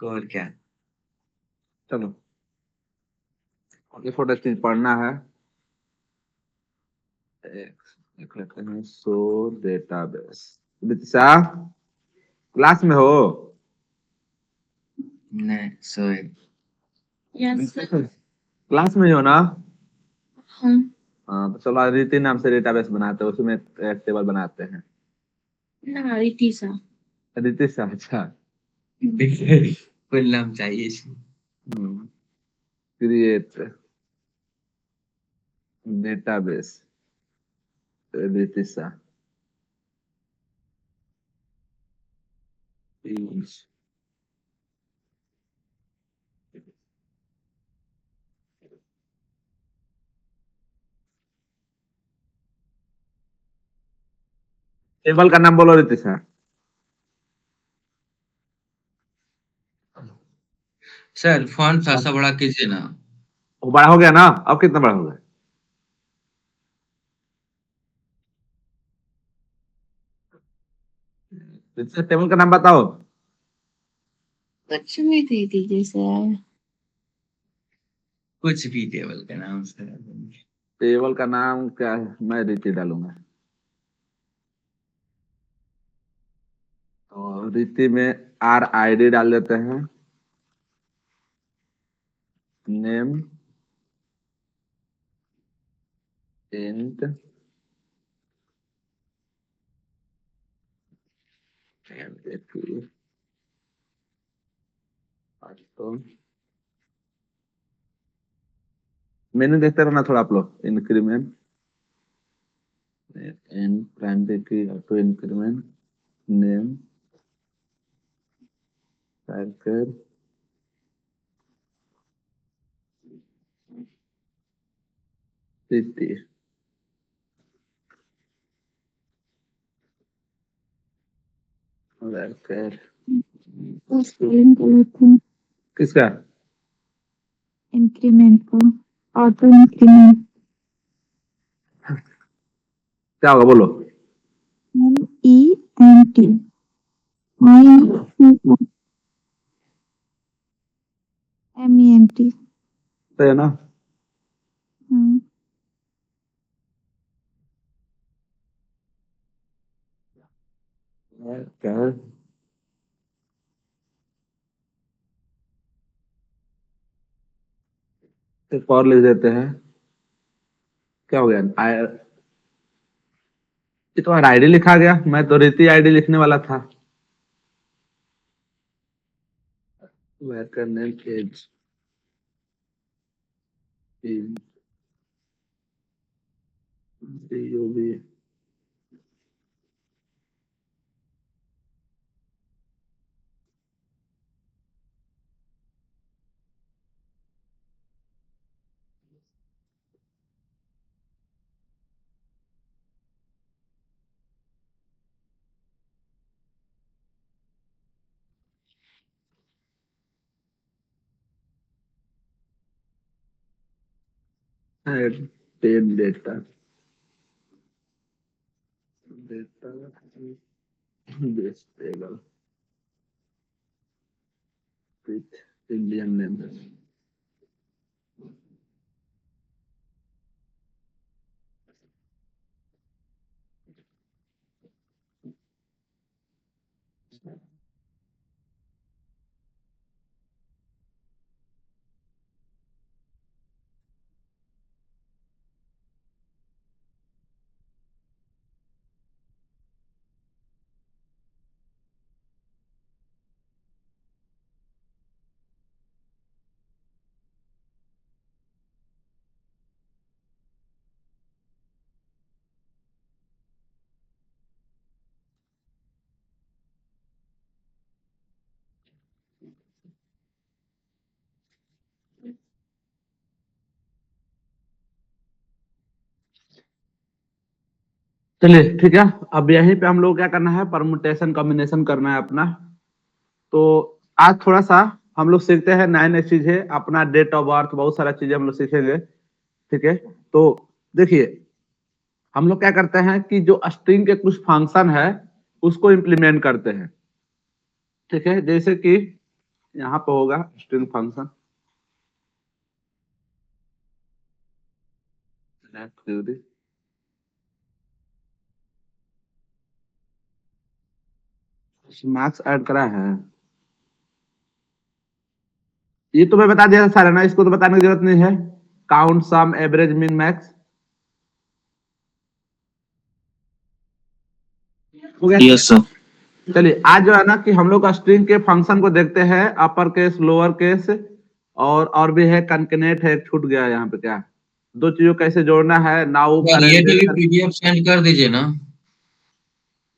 और क्या। चलो ये थोड़ा चीज पढ़ना है। एक लेते हैं सो डेटाबेस। दिशा क्लास में हो? नहीं सोए। Yes sir. क्लास में ही हो ना? हाँ हाँ तो चलो अदिति नाम से डेटाबेस बनाते हैं, उसमें एक टेबल बनाते हैं। ना रीति सा। अदिति से अच्छा। फुल नाम चाहिए इसमें। क्रिएट डेटाबेस अदिति सा। टेबल का नाम बोलो रितिशा। सर फॉन्ट थोड़ा सा बड़ा कीजिए ना। वो बड़ा हो गया ना? अब कितना बड़ा हो गया? रितिशा टेबल का नाम बताओ। कुछ भी दे दीजिए सर। कुछ भी टेबल का नाम सर। टेबल का नाम क्या है? मैं रिति डालूंगा। तो रिति में RID डाल देते हैं। नेम इंट तो मेनू देखते रहना थोड़ा आप लोग। इंक्रीमेंट एंड प्राइमरी की ऑटो इंक्रीमेंट नेम टाइगर रिति। वर्कर स्पेलिंग गलत है। किसका? इंक्रीमेंट का ऑटो इंक्रीमेंट क्या होगा बोलो? ENT MENT। तो है ना? वर्कर एक और लिख देते हैं। क्या हो गया? ये तो आईडी लिखा गया, मैं तो रिति आईडी लिखने वाला था। Worker name age CUB ten data database table with Indian name. चलिए ठीक है। अब यहीं पे हम लोग क्या करना है, परमुटेशन कॉम्बिनेशन करना है अपना। तो आज थोड़ा सा हम लोग सीखते हैं नए नए चीजें, अपना डेट ऑफ बर्थ, बहुत सारा चीजें हम लोग सीखेंगे। ठीक है, तो देखिए हम लोग क्या करते हैं कि जो स्ट्रिंग के कुछ फंक्शन है उसको इम्प्लीमेंट करते हैं। ठीक है, जैसे कि यहाँ पे होगा स्ट्रिंग फंक्शन मार्क्स ऐड करा है। ये तो मैं बता दिया था सारा ना, इसको तो बताने की जरूरत नहीं है। काउंट, सम, एवरेज, मिन, मैक्स हो गया। Yes sir. चलिए आज जो है ना कि हम लोग स्ट्रिंग के फंक्शन को देखते हैं, अपर केस, लोअर केस, और भी है कंकेनेट है, छूट गया यहाँ पे क्या, दो चीजों कैसे जोड़ना है, नाउ सर ये भी करेंट। पीडीएफ सेंड कर दीजिए ना।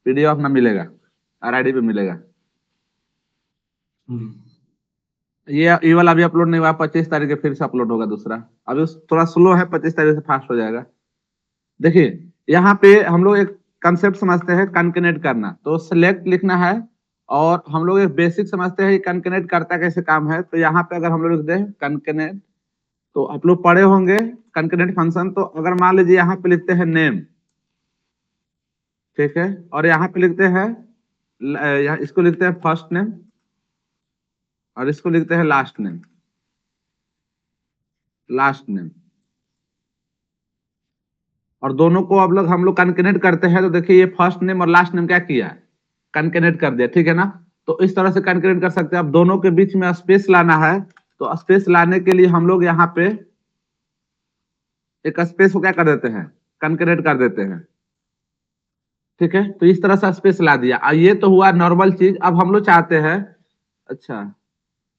पीडीएफ में मिलेगा, आरआईडी पे मिलेगा। ये वाला अभी अपलोड नहीं हुआ, 25 तारीख के फिर से अपलोड होगा दूसरा। अभी थोड़ा स्लो है, 25 तारीख से फास्ट हो जाएगा। देखिए यहाँ पे हम लोग एक कंसेप्ट समझते हैं कंकेनेट करना, तो सिलेक्ट लिखना है, और हम लोग एक बेसिक समझते हैं कंकेनेट करता कैसे काम है। तो यहाँ पे अगर हम लोग लिख दें कंकेनेट, तो आप लोग पढ़े होंगे कंकेनेट फंक्शन। तो अगर मान लीजिए यहाँ पे लिखते हैं नेम, ठीक है, और यहाँ पे लिखते हैं इसको लिखते हैं फर्स्ट नेम, और इसको लिखते हैं लास्ट नेम, लास्ट नेम, और दोनों को अब लोग हम लोग कंकेनेट करते हैं। तो देखिए ये फर्स्ट नेम और लास्ट नेम क्या किया, कंकेनेट कर दिया, ठीक है ना। तो इस तरह से कंकेनेट कर सकते हैं। अब दोनों के बीच में स्पेस लाना है, तो स्पेस लाने के लिए हम लोग यहाँ पे एक स्पेस को क्या कर देते हैं, कंकेनेट कर देते हैं, ठीक है। तो इस तरह से स्पेस ला दिया। ये तो हुआ नॉर्मल चीज। अब हम लोग चाहते हैं, अच्छा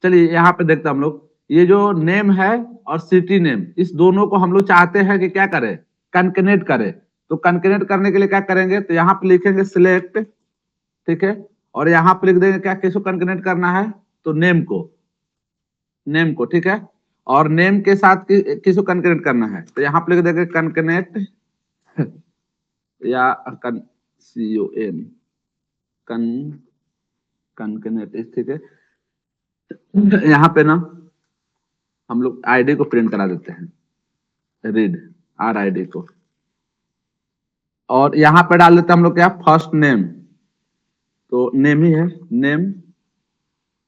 चलिए यहाँ पे देखते हैं हम लोग, ये जो नेम है और सिटी नेम, इस दोनों को हम लोग चाहते हैं कि क्या करें, कंकेनेट करें। तो कंकेनेट करने के लिए क्या करेंगे, तो यहाँ पे लिखेंगे सिलेक्ट, ठीक है, और यहाँ पे लिख देंगे क्या, किसको कंकेनेट करना है, तो नेम को, नेम को, ठीक है। और नेम के साथ किसको कंकेनेट करना है, तो यहाँ पे लिख देंगे कंकेनेट या CON कन कंकेनेट, ठीक है। यहाँ पे ना हम लोग आईडी को प्रिंट करा देते हैं, रीड RID को, और यहाँ पे डाल देते हैं हम लोग क्या, फर्स्ट नेम, तो नेम ही है, नेम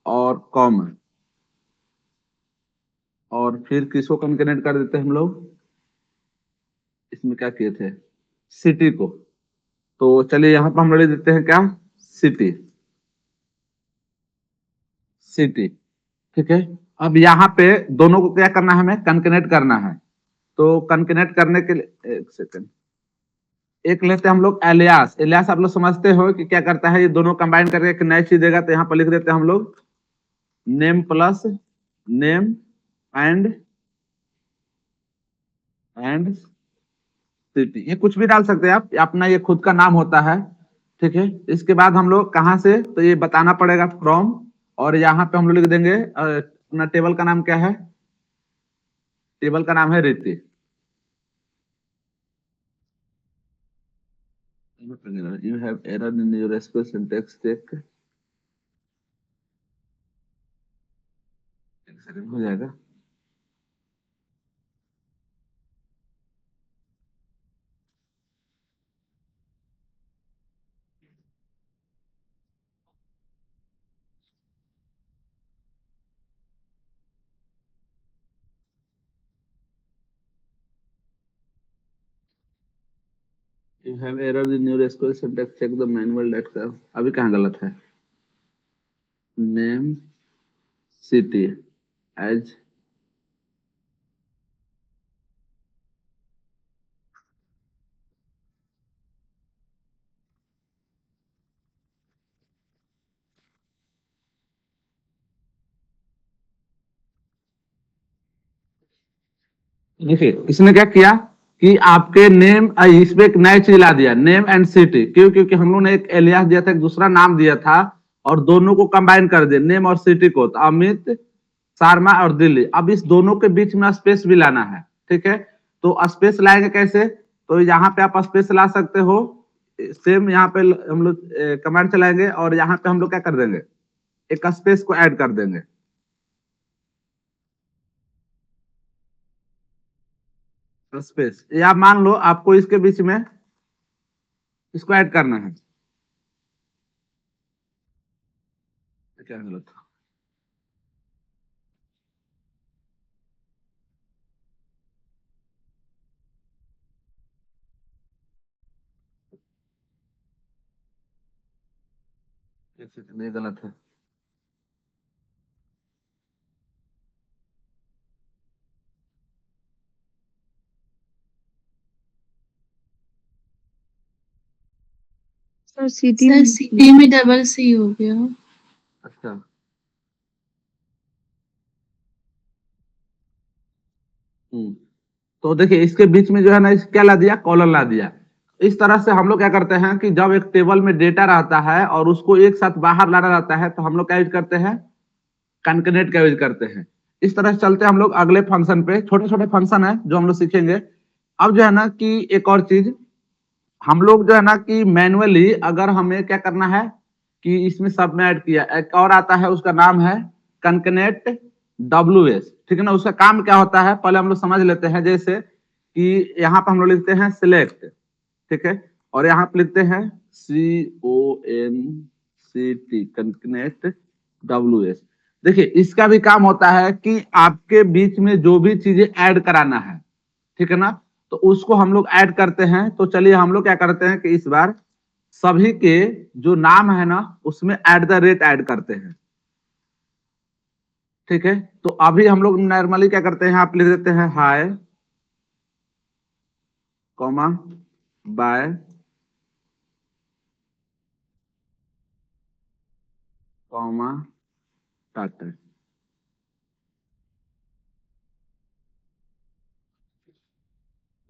और कॉमा, और फिर किसको कंकेनेट कर देते हैं हम लोग, इसमें क्या किए थे, सिटी को। तो चलिए यहाँ पर हम लोग लिख देते हैं क्या, सिटी, सिटी, ठीक है। अब यहाँ पे दोनों को क्या करना है, हमें कंकेनेट करना है। तो कंकेनेट करने के लिए एक सेकंड, एक लेते हैं हम लोग एलियास। एलियास आप लोग समझते हो कि क्या करता है, ये दोनों कंबाइन करके एक नई चीज देगा। तो यहाँ पर लिख देते हैं हम लोग name plus name and city, ये कुछ भी डाल सकते हैं आप, अपना ये खुद का नाम होता है, ठीक है। इसके बाद हम लोग कहाँ से, तो ये बताना पड़ेगा फ्रॉम, और यहाँ पे हम लोग लिख देंगे अपना टेबल का नाम क्या है, टेबल का नाम है रीति। You have error in your SQL syntax check, एक सेकंड हो जाएगा। You have error in your SQL syntax check the manual that, अभी कहाँ गलत है, नेम सिटी एज, देखिए इसने क्या किया कि आपके नेम, इसमें एक नया चीज ला दिया, नेम एंड सिटी। क्यों, क्योंकि हम लोग ने एक एलियास दिया था, एक दूसरा नाम दिया था, और दोनों को कंबाइन कर दिया, नेम और सिटी को, तो अमित, शर्मा और दिल्ली। अब इस दोनों के बीच में स्पेस भी लाना है, ठीक है। तो स्पेस लाएंगे कैसे, तो यहाँ पे आप स्पेस ला सकते हो, सेम यहाँ पे हम लोग कमांड चलाएंगे, और यहाँ पे हम लोग क्या कर देंगे, एक स्पेस को ऐड कर देंगे, स्पेस, या मान लो आपको इसके बीच में इसको ऐड करना है, क्या गलत था, ये गलत है। सर सिटी सर सिटी में डबल सी हो गया। अच्छा, तो देखिए इसके बीच में जो है ना इस क्या ला दिया, कॉलम ला दिया। इस तरह से हम लोग क्या करते हैं कि जब एक टेबल में डेटा रहता है और उसको एक साथ बाहर लाना रहता है तो हम लोग क्या यूज करते हैं, कॉन्केनेट का यूज करते हैं। इस तरह से चलते हैं हम लोग अगले फंक्शन पे। छोटे छोटे फंक्शन है जो हम लोग सीखेंगे। अब जो है ना कि एक और चीज, हम लोग जो है ना कि मैनुअली अगर हमें क्या करना है कि इसमें सब में ऐड किया, एक और आता है उसका नाम है कॉन्केनेट WS, ठीक है ना। उसका काम क्या होता है पहले हम लोग समझ लेते हैं। जैसे कि यहाँ पे हम लोग लिखते हैं सिलेक्ट, ठीक है, और यहाँ पे लिखते हैं CONCT कॉन्केनेट WS। देखिए इसका भी काम होता है कि आपके बीच में जो भी चीजें ऐड कराना है, ठीक है ना, तो उसको हम लोग ऐड करते हैं। तो चलिए हम लोग क्या करते हैं कि इस बार सभी के जो नाम है ना उसमें @ ऐड करते हैं, ठीक है। तो अभी हम लोग नॉर्मली क्या करते हैं, यहाँ पे लिख देते हैं हाय कॉमा बाय कॉमा टाटा।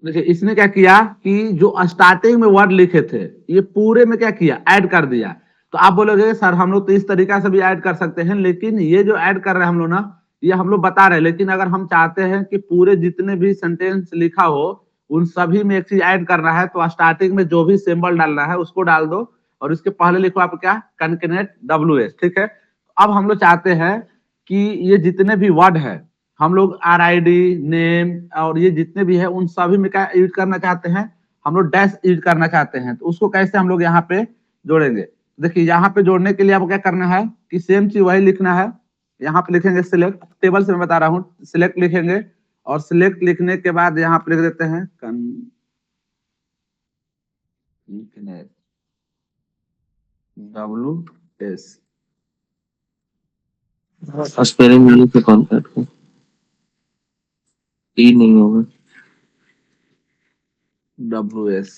देखिए इसने क्या किया कि जो स्टार्टिंग में वर्ड लिखे थे ये पूरे में क्या किया, ऐड कर दिया। तो आप बोलोगे सर हम लोग तो इस तरीका से भी ऐड कर सकते हैं, लेकिन ये जो ऐड कर रहे हैं हम लोग ना, ये हम लोग बता रहे हैं। लेकिन अगर हम चाहते हैं कि पूरे जितने भी सेंटेंस लिखा हो उन सभी में एक चीज ऐड करना है, तो स्टार्टिंग में जो भी सिंबल डालना है उसको डाल दो और इसके पहले लिखो आप क्या, कॉन्केनेट WS, ठीक है। अब हम लोग चाहते हैं कि ये जितने भी वर्ड है हम लोग RID नेम और ये जितने भी है उन सभी में क्या यूज करना चाहते हैं, हम लोग डैश यूज करना चाहते हैं। तो उसको कैसे हम लोग यहाँ पे जोड़ेंगे, देखिए यहाँ पे जोड़ने के लिए आपको क्या करना है कि सेम चीज वही लिखना है। यहाँ पे लिखेंगे सिलेक्ट, टेबल से मैं बता रहा हूँ, सिलेक्ट लिखेंगे और सिलेक्ट लिखने के बाद यहाँ पे लिख देते हैं WS। स्पेलिंग मिली तो कॉन्टैक्ट को ई नहीं होगा। WS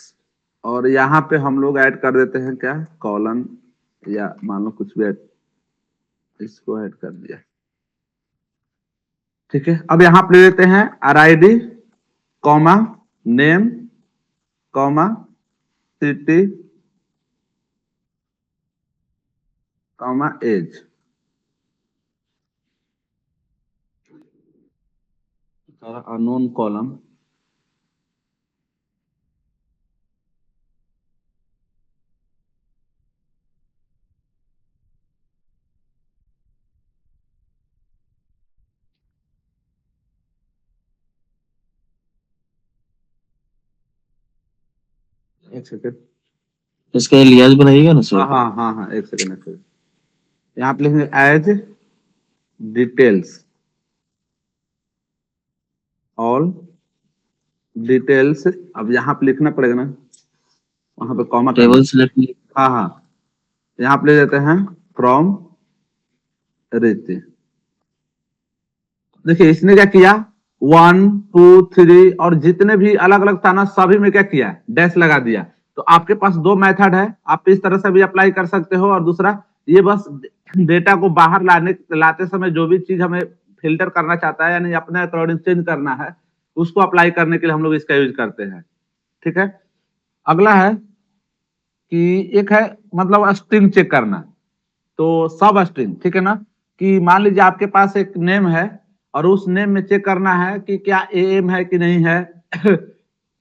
और यहाँ पे हम लोग ऐड कर देते हैं क्या, कॉलन या मान लो कुछ भी इसको ऐड कर दिया, ठीक है। अब यहाँ पे ले लेते हैं RID comma name comma city comma age. Unknown column, एक सेकेंड, इसका लिहाज बनाइएगा ना हाँ सर। हाँ हाँ हाँ एक सेकेंड एक सेकेंड। यहाँ पे लिखेंगे एज डिटेल्स ऑल डिटेल्स। अब यहाँ पे लिखना पड़ेगा ना, वहां पे कॉमा करना, टेबल सिलेक्ट। हाँ हाँ, यहाँ पे ले देते हैं फ्रॉम रीति। देखिए इसने क्या किया, 1 2 3 और जितने भी अलग अलग था ना सभी में क्या किया, डैश लगा दिया। तो आपके पास दो मेथड है, आप इस तरह से भी अप्लाई कर सकते हो और दूसरा ये बस डेटा को बाहर लाते समय जो भी चीज हमें फिल्टर करना चाहता है यानी अपने अकॉर्डिंग चेंज करना है उसको अप्लाई करने के लिए हम लोग इसका यूज करते हैं, ठीक है। अगला है कि एक है मतलब स्ट्रिंग चेक करना, तो सब स्ट्रिंग, ठीक है ना, कि मान लीजिए आपके पास एक नेम है और उस नेम में चेक करना है कि क्या AM है कि नहीं है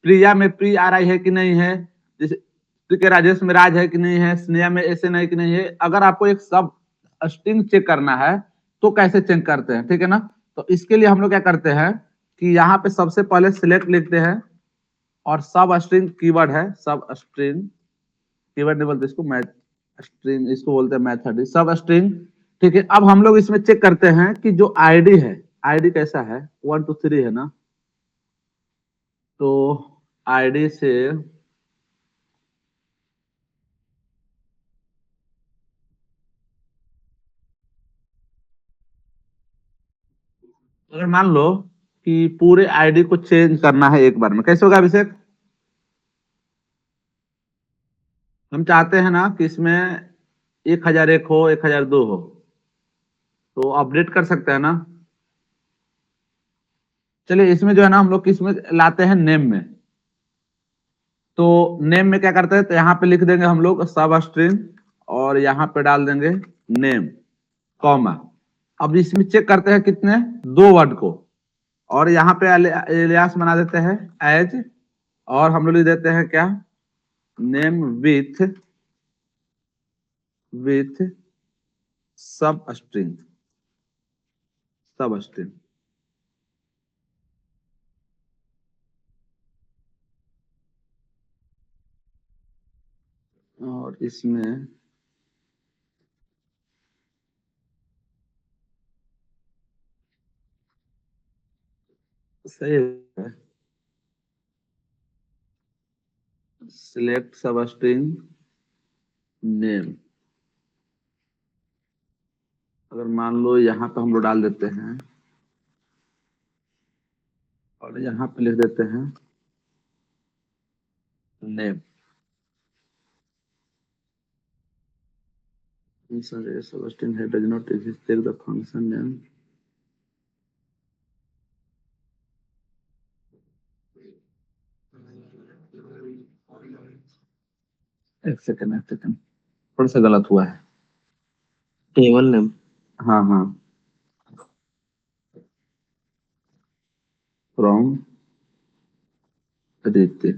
प्रिया में PRI है कि नहीं है, जैसे ठीक है, राजेश में राज है कि नहीं है, स्नेहा में SN है कि नहीं है। अगर आपको एक सब स्ट्रिंग चेक करना है तो कैसे चेक करते हैं, ठीक है ना। तो इसके लिए हम लोग क्या करते हैं कि यहाँ पे सबसे पहले सिलेक्ट लिखते हैं और सब स्ट्रिंग कीवर्ड है, सब स्ट्रिंग कीवर्ड नहीं बोलते इसको, मैथ स्ट्रिंग इसको बोलते हैं, मेथड सब स्ट्रिंग, ठीक है। अब हम लोग इसमें चेक करते हैं कि जो आईडी है, आईडी कैसा है, 1 2 3 है ना, तो आईडी से अगर मान लो कि पूरे आईडी को चेंज करना है एक बार में, कैसे होगा अभिषेक? हम चाहते हैं ना कि इसमें 1001 हो, 1002 हो, तो अपडेट कर सकते हैं ना। चलिए इसमें जो है ना हम लोग किसमें लाते हैं, नेम में। तो नेम में क्या करते हैं, तो यहाँ पे लिख देंगे हम लोग सब स्ट्रिंग और यहाँ पे डाल देंगे नेम कॉमा। अब इसमें चेक करते हैं कितने, 2 वर्ड को, और यहाँ पे एलियास बना देते हैं एज, और हम लोग लिख देते हैं क्या, नेम विथ सब स्ट्रिंग, सब स्ट्रिंग। और इसमें सही है, सिलेक्ट सब स्ट्रिंग नेम। अगर मान लो यहाँ पे हम लोग डाल देते हैं और यहाँ पे लिख देते हैं नेम, सब स्ट्रिंग है does not exist, take the function name. एक सेकंड, थोड़ा सा गलत हुआ है। Table name. हाँ हाँ, फ्रॉम आदित्य,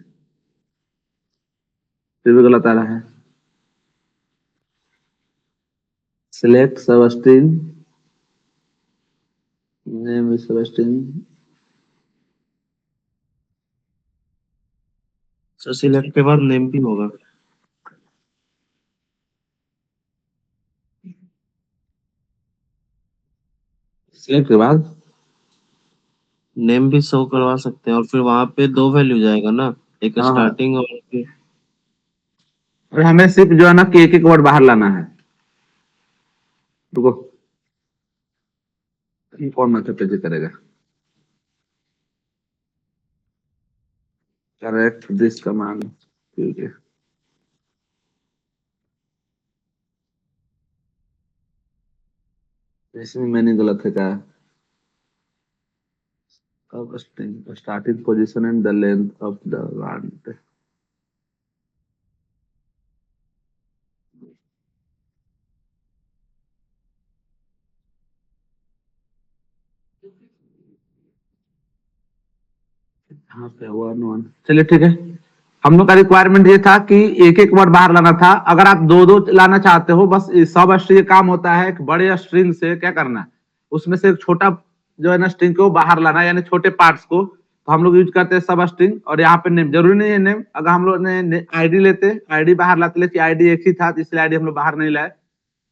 फिर भी गलत आ रहा है। सिलेक्ट सब स्ट्रिंग नेम इज सब स्ट्रिंग। सो सिलेक्ट के बाद नेम भी होगा। सिलेक्ट के बाद नेम भी शो करवा सकते हैं और फिर वहां पे 2 वैल्यू जाएगा ना, एक हाँ हाँ, स्टार्टिंग और फिर और हमें सिर्फ जो है ना कि एक वर्ड बाहर लाना है। रुको, कौन मैसेज करेगा, करेक्ट दिस कमांड, ठीक है। इसमें मैंने गलत है क्या, अब string starting position and the length of the want. यहाँ पे 1 1, चलिए ठीक है। हम लोग का रिक्वायरमेंट ये था कि एक एक वर्ड बाहर लाना था। अगर आप दो दो लाना चाहते हो, बस सब स्ट्रिंग काम होता है एक बड़े स्ट्रिंग से क्या करना है, उसमें से एक छोटा जो है ना स्ट्रिंग को बाहर लाना, यानी छोटे पार्ट्स को। तो हम लोग यूज करते हैं सब स्ट्रिंग, और यहाँ पे नेम जरूरी नहीं है नेम। अगर हम लोग ने आईडी लेते, आईडी बाहर लाते, लेकिन आईडी एक ही था तो इसलिए आईडी हम लोग बाहर नहीं लाए।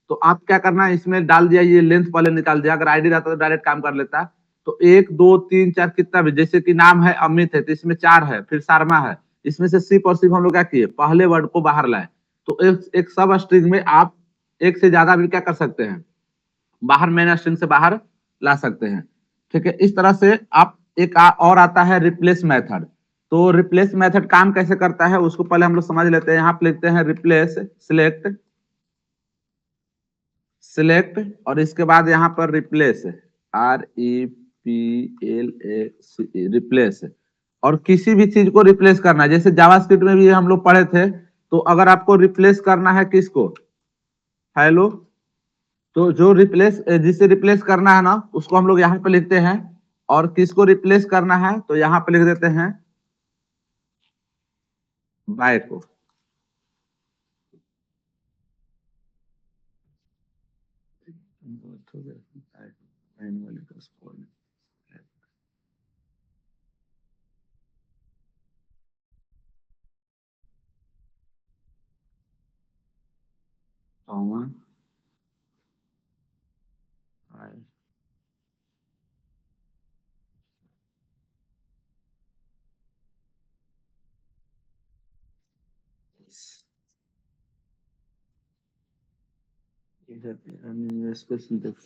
तो आप क्या करना है, इसमें डाल दिया, ये लेंथ पहले निकाल दिया। अगर आईडी रहता तो डायरेक्ट काम कर लेता। तो 1 2 3 4 कितना भी, जैसे कि नाम है अमित है तो इसमें 4 है, फिर शर्मा है, इसमें से सिर्फ और सिर्फ हम लोग क्या किए, पहले वर्ड को बाहर लाए। तो एक सब स्ट्रिंग में आप एक से ज्यादा भी क्या कर सकते हैं, बाहर मेन स्ट्रिंग से बाहर ला सकते हैं। ठीक है, इस तरह से आप और आता है रिप्लेस मेथड। तो रिप्लेस मेथड काम कैसे करता है उसको पहले हम लोग समझ लेते हैं। यहाँ पे लिखते हैं रिप्लेस सिलेक्ट, सिलेक्ट और इसके बाद यहाँ पर रिप्लेस, REPLAC, रिप्लेस। और किसी भी चीज को रिप्लेस करना है, जैसे जावास्क्रिप्ट में भी हम लोग पढ़े थे। तो अगर आपको रिप्लेस करना है किसको, हेलो, तो जो रिप्लेस, जिसे रिप्लेस करना है ना उसको हम लोग यहाँ पे लिखते हैं। और किसको रिप्लेस करना है तो यहाँ पे लिख देते हैं बाय को।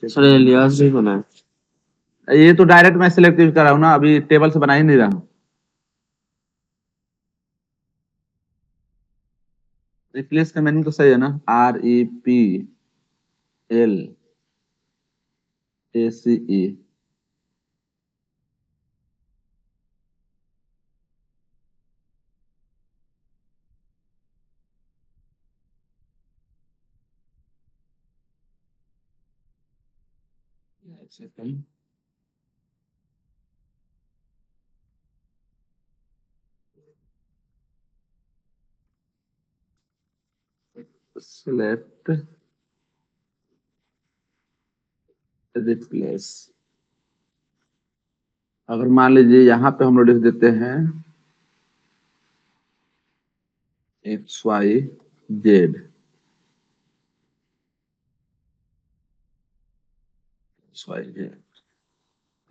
सर एलियास भी बना है। ये तो डायरेक्ट मैं सिलेक्ट यूज कर रहा हूँ ना, अभी टेबल से बना ही नहीं रहा हूँ। रिप्लेस का मीनिंग तो सही है ना, REPLACE। Select replace. अगर मान लीजिए यहाँ पे हम लोग लिख देते हैं XYZ,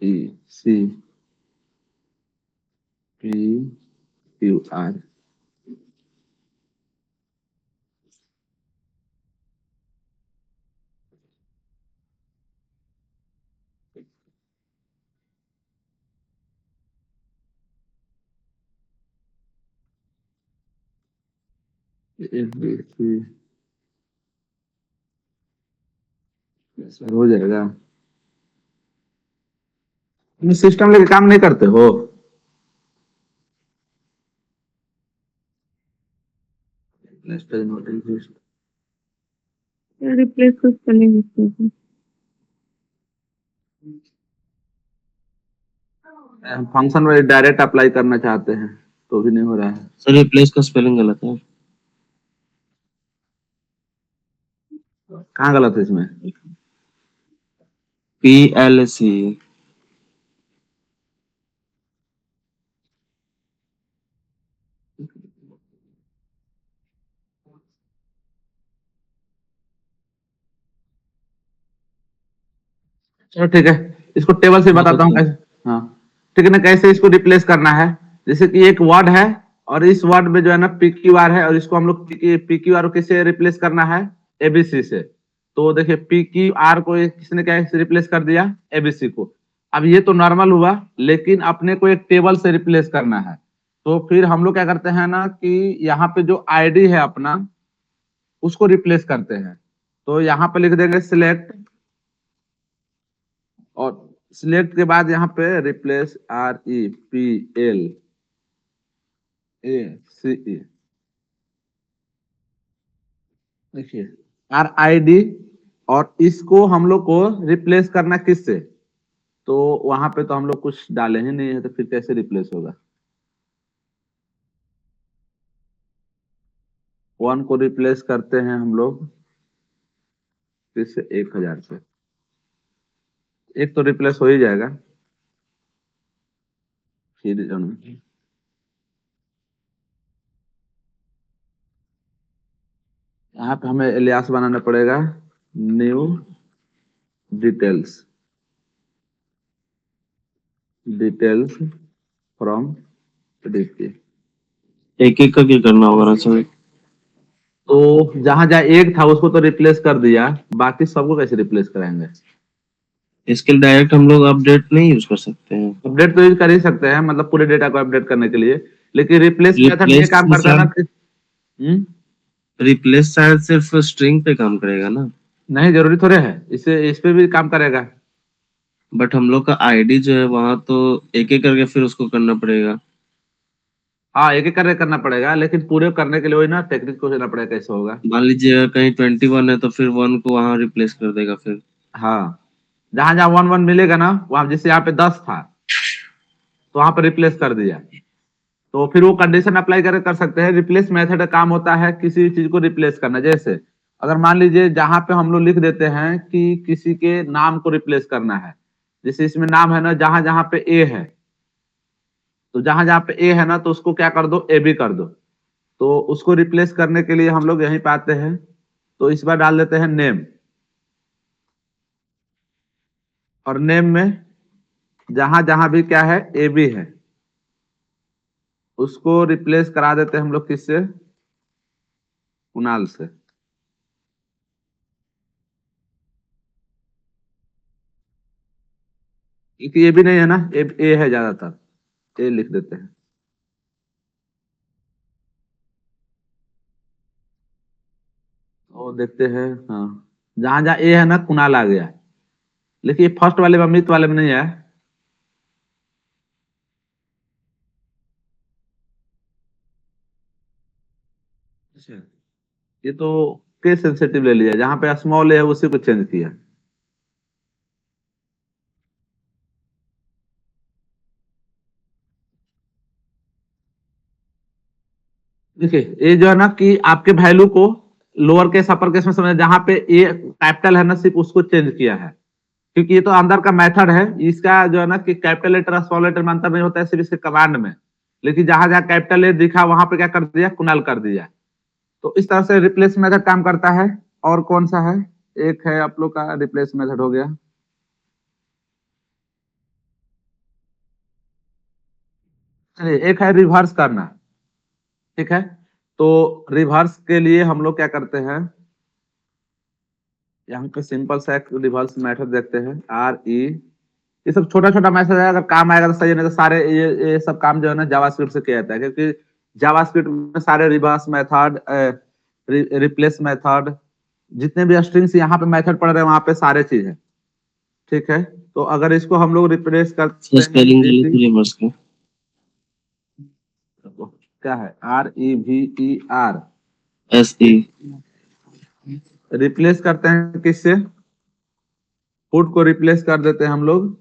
ECPQR। हो जाएगा। सिस्टम लेके काम नहीं करते हो? रिप्लेस को स्पेलिंग मिस्टेक है। हम फंक्शन में डायरेक्ट अप्लाई करना चाहते हैं तो भी नहीं हो रहा है। सर रिप्लेस का स्पेलिंग गलत है। कहाँ गलत है इसमें? PLC। चलो ठीक है, इसको टेबल से बताता हूँ कैसे। हाँ ठीक है ना, कैसे इसको रिप्लेस करना है। जैसे कि एक वर्ड है और इस वर्ड में जो है ना PQR है, और इसको हम लोग PQR को किससे रिप्लेस करना है? ABC से। तो देखिए PQR को किसने क्या रिप्लेस कर दिया? ABC को। अब ये तो नॉर्मल हुआ, लेकिन अपने को एक टेबल से रिप्लेस करना है। तो फिर हम लोग क्या करते हैं ना कि यहाँ पे जो ID है अपना, उसको रिप्लेस करते हैं। तो यहाँ पे लिख देंगे सिलेक्ट, और सिलेक्ट के बाद यहाँ पे रिप्लेस REPLACE। देखिए RID, और इसको हम लोग को रिप्लेस करना किससे? तो वहां पे तो हम लोग कुछ डाले ही नहीं है, तो फिर कैसे रिप्लेस होगा? 1 को रिप्लेस करते हैं हम लोग किससे? 1000 से। एक तो रिप्लेस हो ही जाएगा। फिर यहाँ पे हमें एलियास बनाना पड़ेगा, new details details from display. एक एक करके करना होगा ना सर? तो जहां जहां एक था उसको तो रिप्लेस कर दिया, बाकी सबको कैसे रिप्लेस कराएंगे? इसके लिए डायरेक्ट हम लोग अपडेट नहीं यूज कर सकते हैं? अपडेट तो यूज कर ही सकते हैं, मतलब पूरे डेटा को अपडेट करने के लिए, लेकिन रिप्लेस मेथड ये रिप्लेस काम करता है ना कि रिप्लेस शायद सिर्फ स्ट्रिंग पे काम करेगा ना? नहीं जरूरी थोड़े है, इसे इस पे भी काम करेगा। बट हम लोग का आईडी जो है वहां तो एक एक करके फिर उसको करना पड़ेगा। हाँ एक एक करके करना पड़ेगा, लेकिन पूरे करने के लिए वही ना टेक्निक को लेना पड़ेगा, कैसे होगा। मान लीजिए अगर कहीं 21 है तो फिर 1 को वहां रिप्लेस कर देगा फिर। हाँ जहां जहां 1 1 मिलेगा ना, वहां जैसे यहाँ पे 10 था तो वहां पर रिप्लेस कर दिया, तो फिर वो कंडीशन अप्लाई करके कर सकते हैं। रिप्लेस मेथड का काम होता है किसी चीज को रिप्लेस करना। जैसे अगर मान लीजिए जहां पे हम लोग लिख देते हैं कि किसी के नाम को रिप्लेस करना है, जैसे इसमें नाम है ना, जहां जहां पे ए है, तो जहां जहां पे ए है ना तो उसको क्या कर दो? AB कर दो। तो उसको रिप्लेस करने के लिए हम लोग यहीं पे आते हैं, तो इस बार डाल देते हैं नेम, और नेम में जहां जहां भी क्या है AB है, उसको रिप्लेस करा देते हैं हम लोग किससे? कुणाल से। क्योंकि ये भी नहीं है ना, ए है ज्यादातर, ए लिख देते हैं। और देखते हैं, हाँ, जहां जहां ए है ना कुणाल आ गया, लेकिन ये फर्स्ट वाले में अमित वाले में नहीं है। अच्छा, ये तो केस सेंसिटिव ले लिया, जहां पे स्मॉल ए है उसी को चेंज किया। देखिए ये जो है ना कि आपके वैल्यू को लोअर केस अपर केस में समझ, जहां पे ए कैपिटल है ना सिर्फ उसको चेंज किया है, क्योंकि ये तो अंदर का मेथड है, इसका जो है ना कि कैपिटल लेटर और स्मॉल लेटर में अंतर नहीं होता है, सिर्फ इसके कमांड में। लेकिन जहां जहां कैपिटल ए दिखा वहां पे क्या कर दिया, कुणाल कर दिया। तो इस तरह से रिप्लेस मेथड काम करता है। और कौन सा है, एक है आप लोग का रिप्लेस मेथड हो गया। चलिए एक है रिवर्स करना, ठीक है। तो रिवर्स के लिए हम लोग क्या करते हैं, यहाँ पे सिंपल सा एक रिवर्स मेथड देखते हैं, आर ई, ये सब छोटा छोटा मैसेज है, अगर काम आएगा तो सही है, नहीं तो सारे ये सब काम जो है ना जावास्क्रिप्ट से किया जाता है, क्योंकि जावास्क्रिप्ट में सारे रिवर्स मेथड, रिप्लेस मेथड, जितने भी स्ट्रिंग्स यहाँ पे मेथड पढ़ रहे हैं वहां पे सारे चीज है, ठीक है। तो अगर इसको हम लोग रिप्लेस करते हैं, स्पेलिंग के लिए रिवर्स का क्या है, are E V E are, SE replace करते हैं किससे, फुट को रिप्लेस कर देते हैं हम लोग,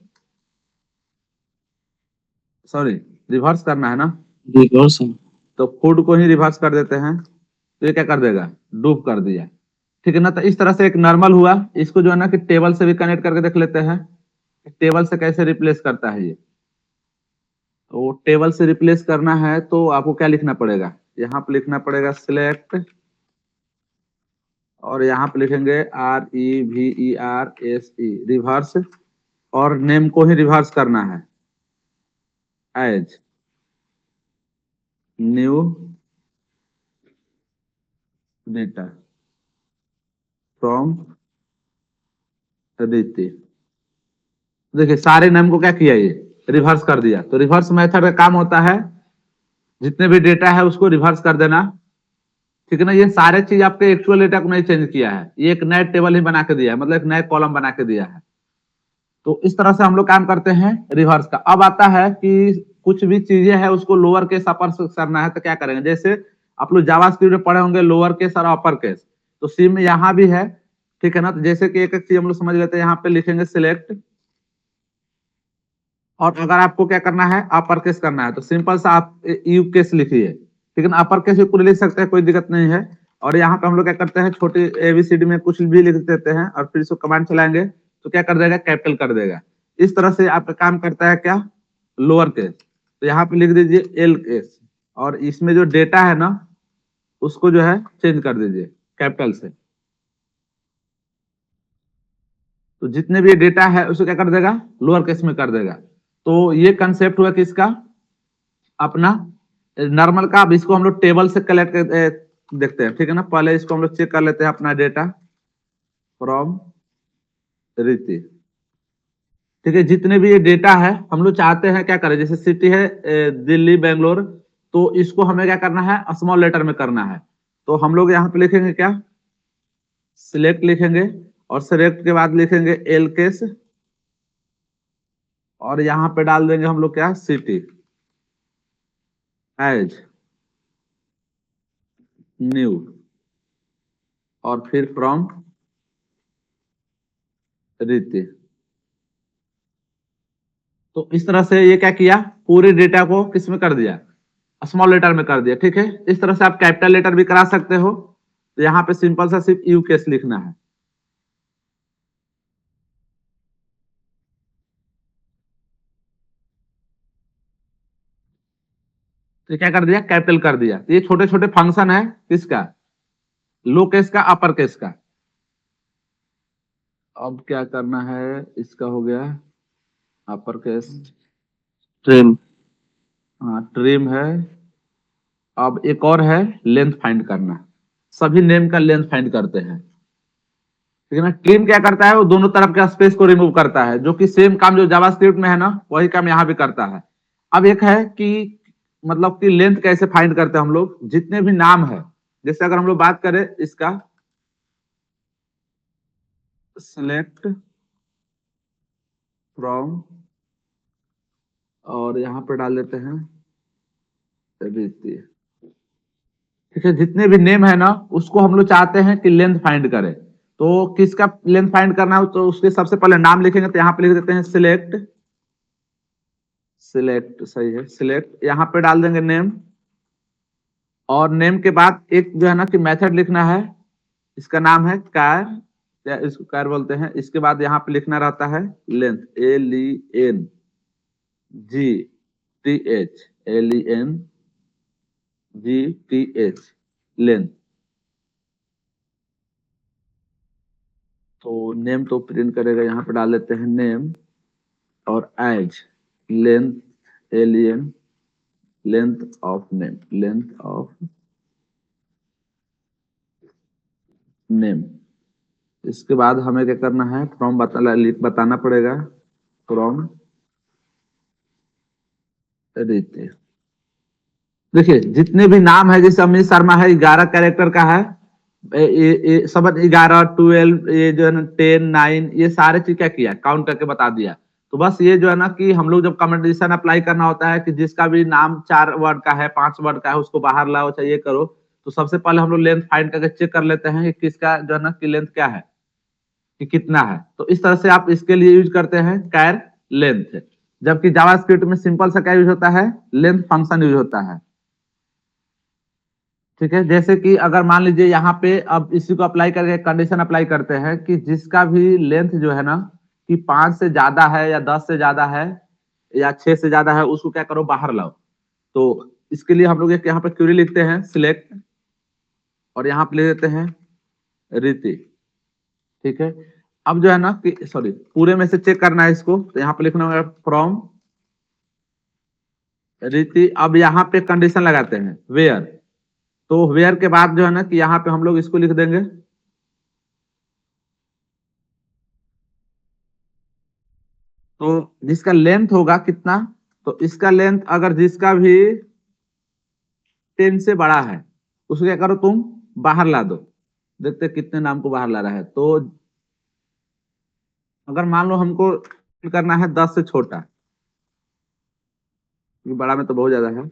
सॉरी रिवर्स करना है ना, रिवर्स तो फूड को ही रिवर्स कर देते हैं, तो ये क्या कर देगा, डूब कर दिया, ठीक है ना। तो इस तरह से एक नॉर्मल हुआ, इसको जो है ना कि टेबल से भी कनेक्ट करके देख लेते हैं, टेबल से कैसे रिप्लेस करता है ये। तो टेबल से रिप्लेस करना है तो आपको क्या लिखना पड़ेगा, यहाँ पे लिखना पड़ेगा सिलेक्ट, और यहाँ पे लिखेंगे R E V E R S E, reverse, और नेम को ही रिवर्स करना है, as new data from Aditi. देखिए सारे नेम को क्या किया, ये रिवर्स कर दिया। तो रिवर्स मेथड का काम होता है जितने भी डेटा है उसको रिवर्स कर देना, ठीक है ना। ये सारे चीज आपके एक्चुअल डेटा को नहीं चेंज किया है, ये एक नया टेबल ही बना के दिया है, मतलब एक नया कॉलम बना के दिया है। तो इस तरह से हम लोग काम करते हैं रिवर्स का। अब आता है कि कुछ भी चीजें हैं उसको लोअर केस अपर केस करना है, तो क्या करेंगे, जैसे आप लोग जावास्क्रिप्ट में पढ़े होंगे लोअर केस और अपर केस, तो सी में यहाँ भी है, ठीक है ना। तो जैसे कि एक एक चीज हम लोग समझ लेते हैं, यहाँ पे लिखेंगे सिलेक्ट, और अगर आपको क्या करना है अपर केस करना है तो सिंपल सा आप यू केस लिखिए, ठीक है ना। अपर केस भी पूरे लिख सकते हैं, कोई दिक्कत नहीं है। और यहाँ पे हम लोग क्या करते हैं, छोटी एबीसीडी में कुछ भी लिख देते हैं, और फिर इसको कमांड चलाएंगे तो क्या कर देगा, कैपिटल कर देगा। इस तरह से आपका काम करता है क्या, लोअर केस। तो यहाँ पे लिख दीजिए एल केस, और इसमें जो डेटा है ना उसको जो है चेंज कर दीजिए कैपिटल से। तो जितने भी डेटा है उसको क्या कर देगा, लोअर केस में कर देगा। तो ये कंसेप्ट हुआ किसका, अपना नॉर्मल का। अब इसको हम लोग टेबल से कलेक्ट देखते हैं, ठीक है ना। पहले इसको हम लोग चेक कर लेते हैं अपना डेटा फ्रॉम रीति, ठीक है। जितने भी ये डेटा है हम लोग चाहते हैं क्या करें, जैसे सिटी है दिल्ली बेंगलोर, तो इसको हमें क्या करना है, स्मॉल लेटर में करना है। तो हम लोग यहाँ पे लिखेंगे क्या, सिलेक्ट लिखेंगे, और सिलेक्ट के बाद लिखेंगे एल केस, और यहाँ पे डाल देंगे हम लोग क्या, सिटी एज न्यू, और फिर फ्रॉम रीति। तो इस तरह से ये क्या किया, पूरे डेटा को किस में कर दिया, स्मॉल लेटर में कर दिया, ठीक है। इस तरह से आप कैपिटल लेटर भी करा सकते हो। तो यहाँ पे सिंपल सा सिर्फ यू केस लिखना है। तो क्या कर दिया, कैपिटल कर दिया। तो ये छोटे छोटे फंक्शन है किसका, लो केस का अपर केस का। अब क्या करना है, इसका हो गया अपर केस, ट्रिम हाँ ट्रिम है। अब एक और है लेंथ फाइंड करना, सभी नेम का लेंथ फाइंड करते हैं, ठीक है ना। क्लीन क्या करता है, वो दोनों तरफ के स्पेस को रिमूव करता है, जो कि सेम काम जो जावास्क्रिप्ट में है ना, वही काम यहाँ भी करता है। अब एक है कि मतलब कि लेंथ कैसे फाइंड करते हैं हम लोग, जितने भी नाम है, जैसे अगर हम लोग बात करें इसका सिलेक्ट फ्रॉम, और यहाँ पे डाल देते हैं रीति। ठीक है, जितने भी नेम है ना, उसको हम लोग चाहते हैं कि लेंथ फाइंड करें। तो किसका लेंथ फाइंड करना हो, तो उसके सबसे पहले नाम लिखेंगे, तो यहाँ पे लिख देते हैं सिलेक्ट, सिलेक्ट सही है, सिलेक्ट, यहाँ पे डाल देंगे नेम, और नेम के बाद एक जो है ना कि मेथड लिखना है, इसका नाम है कार, या इसको कार बोलते हैं। इसके बाद यहाँ पे लिखना रहता है लेंथ, LENGTH, LENGTH, लेंथ। तो नेम तो प्रिंट करेगा, यहाँ पे डाल देते हैं नेम, और as length, LEN, length of name, length of name. इसके बाद हमें क्या करना है, फ्रॉम बताना पड़ेगा, फ्रॉम रीति। देखिए जितने भी नाम है, जैसे अमित शर्मा है, 11 कैरेक्टर का है, ये सब 11, 12, ये जो है ना 10, 9, ये सारे चीज क्या किया, काउंट करके बता दिया। तो बस ये जो है ना कि हम लोग जब कमेंटेशन अप्लाई करना होता है कि जिसका भी नाम 4 वर्ड का है, 5 वर्ड का है, उसको बाहर लाओ, चाहिए करो, तो सबसे पहले हम लोग लेंथ फाइंड करके चेक कर लेते हैं कि किसका जो है ना कि लेंथ क्या है, कि कितना है। तो इस तरह से आप इसके लिए यूज करते हैं कैर लेंथ। जबकि जावास्क्रिप्ट में सिंपल सा क्या यूज होता है, लेंथ फंक्शन यूज होता है। ठीक है, जैसे कि अगर मान लीजिए यहाँ पे अब इसी को अप्लाई करके कंडीशन अप्लाई करते हैं कि जिसका भी लेंथ जो है ना कि 5 से ज्यादा है, या 10 से ज्यादा है, या 6 से ज्यादा है, उसको क्या करो, बाहर लाओ। तो इसके लिए हम लोग एक यहाँ पे क्वेरी लिखते हैं सिलेक्ट, और यहाँ पे ले देते हैं रीति। ठीक है, अब जो है ना कि सॉरी, पूरे में से चेक करना है इसको, तो यहाँ पे लिखना होगा फ्रॉम रीति। अब यहाँ पे कंडीशन लगाते हैं वेयर, तो वेयर के बाद जो है ना कि यहाँ पे हम लोग इसको लिख देंगे, तो जिसका लेंथ होगा कितना, तो इसका लेंथ अगर जिसका भी 10 से बड़ा है, उसको क्या करो, तुम बाहर ला दो। देखते हैं कितने नाम को बाहर ला रहा है। तो अगर मान लो हमको करना है 10 से छोटा, ये बड़ा में तो बहुत ज्यादा है,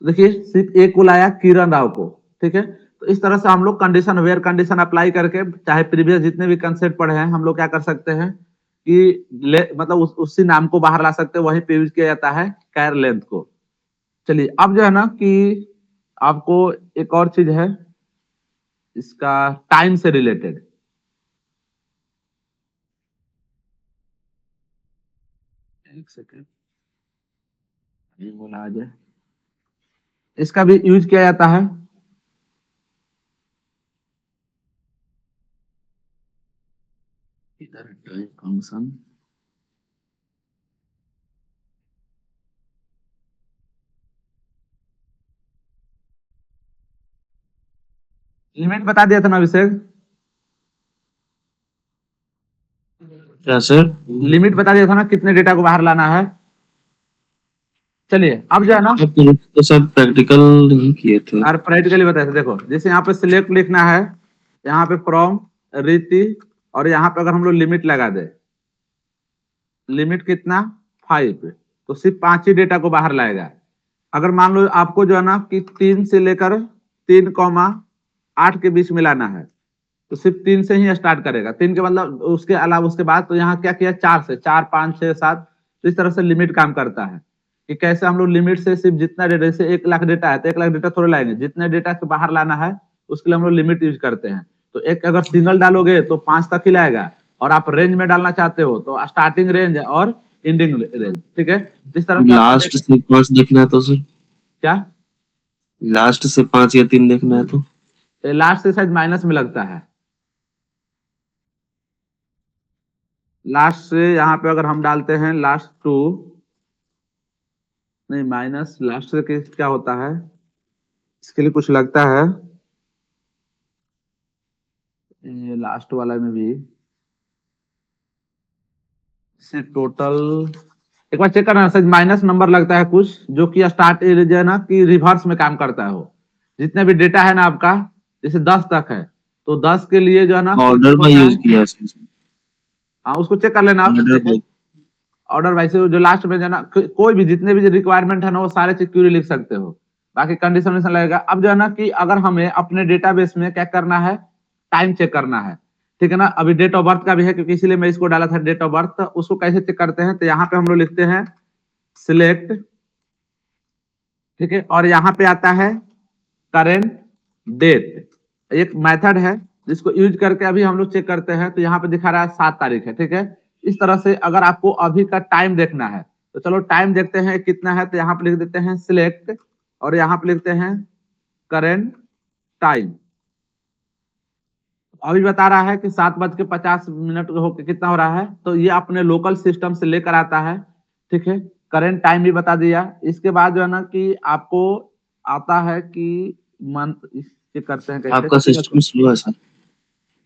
देखिए सिर्फ एक को लाया, किरण राव को। ठीक है, तो इस तरह से हम लोग कंडीशन वेयर कंडीशन अप्लाई करके, चाहे प्रीवियस जितने भी कंसेप्ट पढ़े हैं, हम लोग क्या कर सकते हैं कि मतलब उसी नाम को बाहर ला सकते हैं, वहीं पे यूज किया जाता है कैर लेंथ को। चलिए अब जो है ना कि आपको एक और चीज है, इसका टाइम से रिलेटेड। एक सेकेंड, ये बोला आ जाए, इसका भी यूज किया जाता है। इधर टाइम फंक्शन, लिमिट बता दिया था ना अभिषेक, क्या सर? लिमिट बता दिया था ना कितने डेटा को बाहर लाना है। चलिए अब जो है ना, आप तो सर प्रैक्टिकल नहीं किए थे। और प्रैक्टिकली बताया था, देखो जैसे यहाँ पे सिलेक्ट लिखना है, यहाँ पे फ्रॉम रीति, और यहाँ पे अगर हम लोग लिमिट लगा दे, लिमिट कितना 5, तो सिर्फ 5 ही डेटा को बाहर लाएगा। अगर मान लो आपको जो है ना कि 3 से लेकर 3,8 के बीच में लाना है, तो सिर्फ 3 से ही स्टार्ट करेगा, 3 के मतलब उसके अलावा उसके बाद, तो यहाँ क्या किया, 4 से, 4, 5, 6, 7, तो इस तरह से लिमिट काम करता है। कि कैसे हम लोग लिमिट से सिर्फ जितना डेटा, जैसे 1 लाख डेटा है तो 1 लाख डेटा थोड़े लाएंगे, जितने डेटा के बाहर लाना है उसके लिए हम लोग लिमिट यूज करते हैं। तो एक अगर सिंगल डालोगे तो 5 तक ही लाएगा, और आप रेंज में डालना चाहते हो तो स्टार्टिंग रेंज और एंडिंग रेंज। ठीक है, जिस तरह से आपको लास्ट से 5 देखना है तो सर, क्या, लास्ट से 5 या 3 देखना है तो लास्ट से शायद माइनस में लगता है, लास्ट से यहाँ पे अगर हम डालते हैं लास्ट टू, नहीं माइनस लास्ट से क्या होता है, इसके लिए कुछ लगता है, ये लास्ट वाला में भी सिर्फ टोटल एक बार चेक करना सर, माइनस नंबर लगता है कुछ जो कि स्टार्ट जो है ना कि रिवर्स में काम करता है। वो जितने भी डेटा है ना आपका, जैसे 10 तक है तो 10 के लिए जो है ना कुछ ऑर्डर बाय होता यूज है। किया उसने। हाँ उसको चेक कर लेना आप, ऑर्डर ठीक है। बाय। ऑर्डर वाइज जो लास्ट में जो है ना कोई भी जितने भी रिक्वायरमेंट है ना वो सारे चीज क्यूरी लिख सकते हो। बाकी कंडीशन लगेगा। अब जो है ना कि अगर हमें अपने डेटाबेस में क्या करना है, टाइम चेक करना है, ठीक है ना। अभी डेट ऑफ बर्थ का भी है क्योंकि इसीलिए मैं इसको डाला था डेट ऑफ बर्थ। तो उसको कैसे चेक करते हैं, तो यहाँ पे हम लोग लिखते हैं सिलेक्ट, ठीक है, और यहाँ पे आता है करेंट डेट। एक मेथड है जिसको यूज करके अभी हम लोग चेक करते हैं। तो यहाँ पे दिखा रहा है 7 तारीख है, ठीक है। इस तरह से अगर आपको अभी का टाइम देखना है तो चलो टाइम देखते हैं कितना है। तो यहाँ पे लिख देते हैं सिलेक्ट और यहाँ पे लिखते हैं करेंट टाइम। अभी बता रहा है कि 7:50 होके कितना हो रहा है, तो ये अपने लोकल सिस्टम से लेकर आता है, ठीक है। करेंट टाइम भी बता दिया। इसके बाद जो है ना कि आपको आता है कि मंथ, चेक करते हैं कैसे आपका सिस्टम स्लो है सर।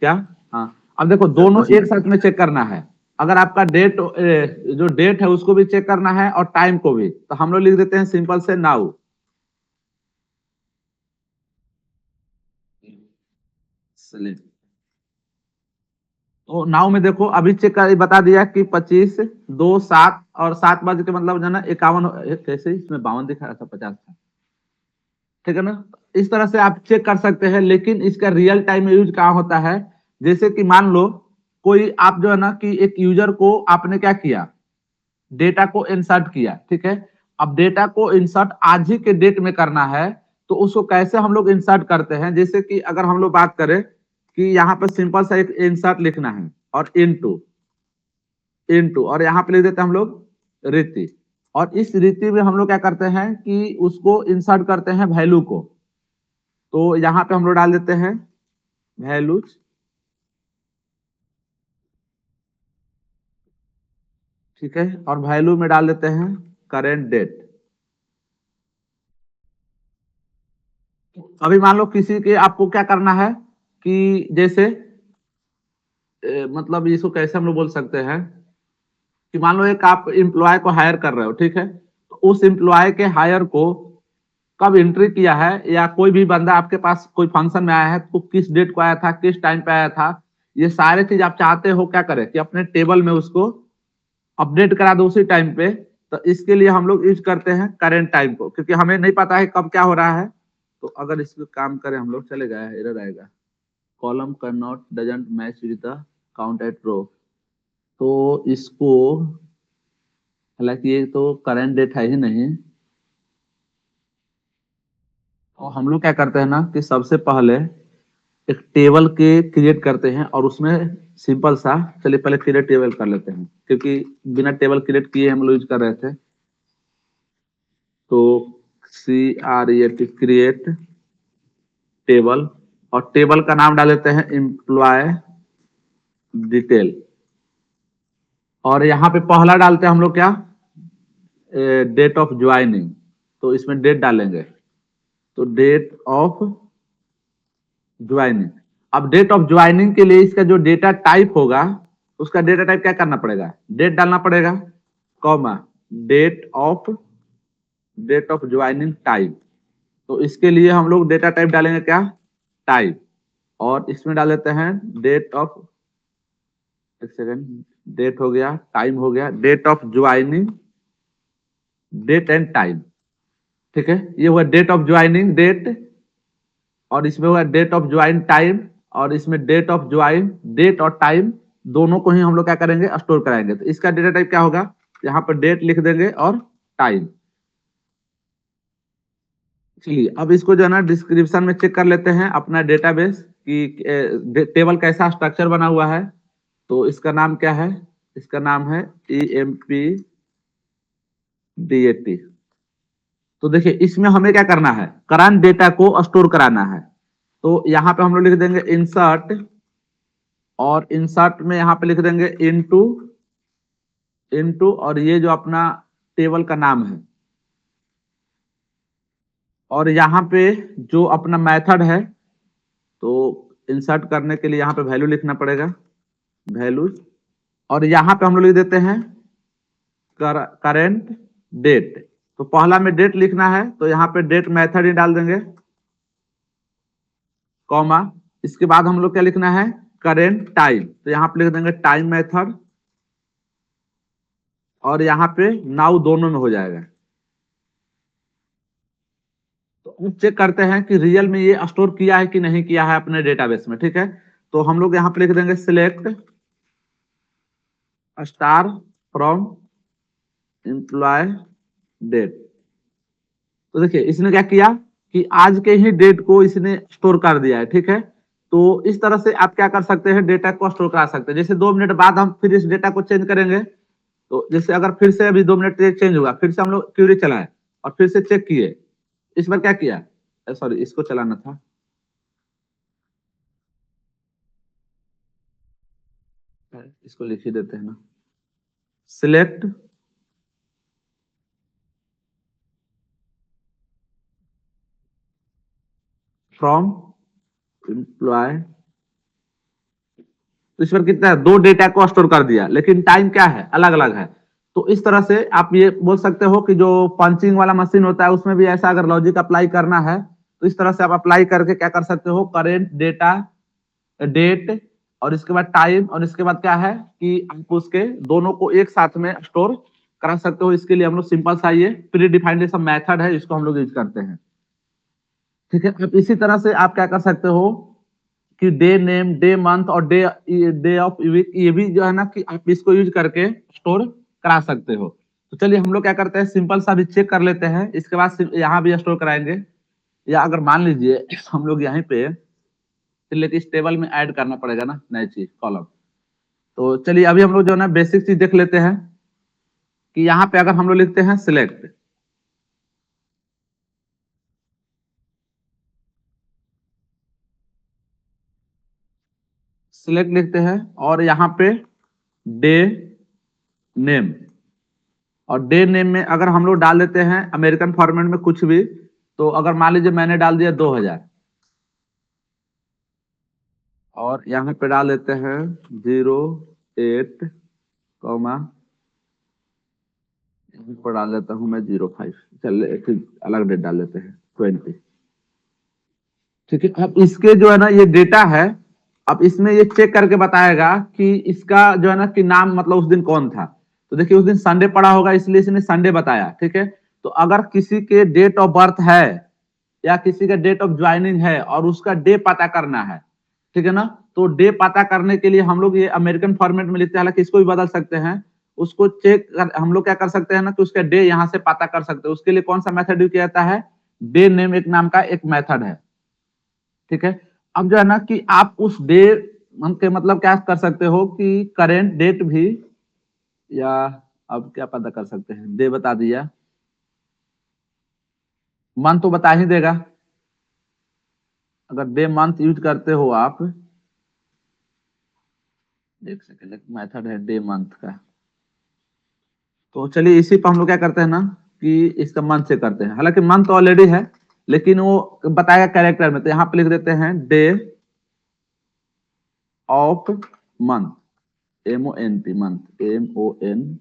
क्या। हाँ अब देखो दोनों एक साथ में चेक करना है। अगर आपका डेट जो डेट है उसको भी चेक करना है और टाइम को भी, तो हम लोग लिख देते हैं सिंपल से नाउ। तो नाउ में देखो अभी चेक कर बता दिया कि 25, 2, 7 और 7 बज के मतलब जो है ना 51 कैसे इसमें 52 दिखा रहा था, 50 था, ठीक है ना। इस तरह से आप चेक कर सकते हैं। लेकिन इसका रियल टाइम में यूज कहाँ होता है, जैसे कि मान लो कोई आप जो है ना कि एक यूजर को आपने क्या किया, डेटा को इंसर्ट किया, ठीक है। अब डेटा को इंसर्ट आज ही के डेट में करना है तो उसको कैसे हम लोग इंसर्ट करते हैं। जैसे कि अगर हम लोग बात करें कि यहाँ पे सिंपल सा एक इंसर्ट लिखना है और इनटू इनटू और यहाँ पे लिख देते हैं हम लोग रीति। और इस रीति में हम लोग क्या करते हैं कि उसको इंसर्ट करते हैं वैल्यू को। तो यहाँ पे हम लोग डाल देते हैं वैल्यूज, ठीक है, और वैल्यू में डाल देते हैं करेंट डेट। अभी मान लो किसी के आपको क्या करना है कि जैसे मतलब इसको कैसे हम लोग बोल सकते हैं कि मान लो एक आप एम्प्लॉय को हायर कर रहे हो, ठीक है। तो उस एम्प्लॉय के हायर को कब एंट्री किया है, या कोई भी बंदा आपके पास कोई फंक्शन में आया है तो किस डेट को आया था, किस टाइम पे आया था, ये सारे चीज आप चाहते हो क्या करें कि अपने टेबल में उसको अपडेट करा दो उसी टाइम पे। तो इसके लिए हम लोग यूज करते हैं करेंट टाइम को, क्योंकि हमें नहीं पता है कब क्या हो रहा है। तो अगर इसको काम करें हम लोग, चलेगा, एरर आएगा, column can not doesn't match with the count at row. तो इसको, हालांकि ये तो करंट डेट है ही नहीं, तो हम लोग क्या करते हैं ना कि सबसे पहले एक टेबल के क्रिएट करते हैं और उसमें सिंपल सा, चलिए पहले क्रिएट टेबल कर लेते हैं क्योंकि बिना टेबल क्रिएट किए हम लोग यूज कर रहे थे। तो CREAT क्रिएट टेबल और टेबल का नाम डाल देते हैं एम्प्लॉय डिटेल। और यहाँ पे पहला डालते हैं हम लोग क्या, डेट ऑफ ज्वाइनिंग। तो इसमें डेट डालेंगे, तो डेट ऑफ ज्वाइनिंग। अब डेट ऑफ ज्वाइनिंग के लिए इसका जो डेटा टाइप होगा, उसका डेटा टाइप क्या करना पड़ेगा, डेट डालना पड़ेगा, comma date of joining type. तो इसके लिए हम लोग डेटा टाइप डालेंगे क्या, टाइप। और इसमें डाल देते हैं डेट ऑफ, एक सेकेंड, डेट हो गया, टाइम हो गया, date of joining, date and time, ठीक है। ये हुआ डेट ऑफ ज्वाइनिंग डेट, और इसमें हुआ डेट ऑफ ज्वाइन टाइम, और इसमें डेट ऑफ ज्वाइन डेट और टाइम दोनों को ही हम लोग क्या करेंगे, स्टोर कराएंगे। तो इसका डेटा टाइप क्या होगा, यहाँ पर डेट लिख देंगे और टाइम। चलिए अब इसको जो है ना डिस्क्रिप्शन में चेक कर लेते हैं अपना डेटाबेस कि टेबल कैसा स्ट्रक्चर बना हुआ है। तो इसका नाम क्या है, इसका नाम है EMPDAT। तो देखिए इसमें हमें क्या करना है, करंट डेटा को स्टोर कराना है। तो यहाँ पे हम लोग लिख देंगे इंसर्ट, और इंसर्ट में यहाँ पे लिख देंगे इनटू इनटू, और ये जो अपना टेबल का नाम है, और यहाँ पे जो अपना मेथड है, तो इंसर्ट करने के लिए यहाँ पे वैल्यू लिखना पड़ेगा, वैल्यूज, और यहाँ पे हम लोग लिख देते हैं करेंट डेट। तो पहला में डेट लिखना है तो यहाँ पे डेट मेथड ही डाल देंगे, कॉमा, इसके बाद हम लोग क्या लिखना है, करेंट टाइम, तो यहाँ पे लिख देंगे टाइम मेथड, और यहाँ पे नाउ दोनों में हो जाएगा। तो हम चेक करते हैं कि रियल में ये स्टोर किया है कि नहीं किया है अपने डेटाबेस में, ठीक है। तो हम लोग यहाँ पे लिख देंगे select star from employee date. तो देखिए इसने क्या किया कि आज के ही डेट को इसने स्टोर कर दिया है, ठीक है। तो इस तरह से आप क्या कर सकते हैं, डेटा को स्टोर करा सकते हैं। जैसे 2 मिनट बाद हम फिर इस डेटा को चेंज करेंगे, तो जैसे अगर फिर से अभी 2 मिनट चेंज होगा, फिर से हम लोग क्यूरी चलाए और फिर से चेक किए, इस बार क्या किया, सॉरी इसको चलाना था, इसको लिख ही देते हैं ना, सिलेक्ट फ्रॉम एम्प्लॉय। तो इस पर कितना है, 2 डेटा को स्टोर कर दिया, लेकिन टाइम क्या है, अलग अलग है। तो इस तरह से आप ये बोल सकते हो कि जो पंचिंग वाला मशीन होता है उसमें भी ऐसा अगर लॉजिक अप्लाई करना है तो इस तरह से आप अप्लाई करके क्या कर सकते हो, करेंट डेटा डेट और इसके बाद टाइम और इसके बाद क्या है कि आप उसके दोनों को एक साथ में स्टोर करा सकते हो। इसके लिए हम लोग सिंपल सा ये प्री डिफाइंड मेथड है, इसको हम लोग यूज करते हैं, ठीक है। अब इसी तरह से आप क्या कर सकते हो कि डे नेम, डे मंथ और डे डे ऑफ वीक, ये भी जो है ना कि आप इसको यूज करके स्टोर करा सकते हो। तो चलिए हम लोग क्या करते हैं, सिंपल सा भी चेक कर लेते हैं, इसके बाद यहाँ भी स्टोर कराएंगे। या अगर मान लीजिए हम लोग यहीं पे लेकिन इस टेबल में ऐड करना पड़ेगा ना नई चीज, कॉलम। तो चलिए अभी हम लोग जो है ना बेसिक चीज देख लेते हैं कि यहाँ पे अगर हम लोग लिखते हैं सिलेक्ट, सिलेक्ट लिखते हैं और यहाँ पे डे नेम, और डे नेम में अगर हम लोग डाल देते हैं अमेरिकन फॉर्मेट में कुछ भी, तो अगर मान लीजिए मैंने डाल दिया 2000 और यहाँ पे डाल देते हैं 08 कॉमा, यहाँ पर डाल देता हूँ मैं 05, चलिए फिर अलग डेट डाल देते हैं 20, ठीक है। अब इसके जो है ना ये डेटा है, अब इसमें ये चेक करके बताएगा कि इसका जो है ना कि नाम मतलब उस दिन कौन था। तो देखिए उस दिन संडे पड़ा होगा इसलिए इसने संडे बताया, ठीक है। तो अगर किसी के डेट ऑफ बर्थ है या किसी का डेट ऑफ ज्वाइनिंग है और उसका डे पता करना है, ठीक है ना, तो डे पता करने के लिए हम लोग ये अमेरिकन फॉर्मेट में लिखते हैं, हालांकि इसको भी बदल सकते हैं। उसको चेक हम लोग क्या कर सकते हैं ना कि उसका डे यहाँ से पता कर सकते हैं। उसके लिए कौन सा मेथड यूज किया जाता है, डे नेम एक नाम का एक मेथड है, ठीक है। अब जो है ना कि आप उस डे मंथ के मतलब क्या कर सकते हो कि करेंट डेट भी, या अब क्या पता कर सकते हैं, डे बता दिया, मंथ तो बता ही देगा। अगर डे मंथ यूज करते हो आप, एक सेकेंड, एक मेथड है डे मंथ का। तो चलिए इसी पर हम लोग क्या करते हैं ना कि इसका मंथ से करते हैं, हालांकि मंथ तो ऑलरेडी है लेकिन वो बताएगा कैरेक्टर में, तो यहाँ पे लिख देते हैं day of month, MONT, month MONTH।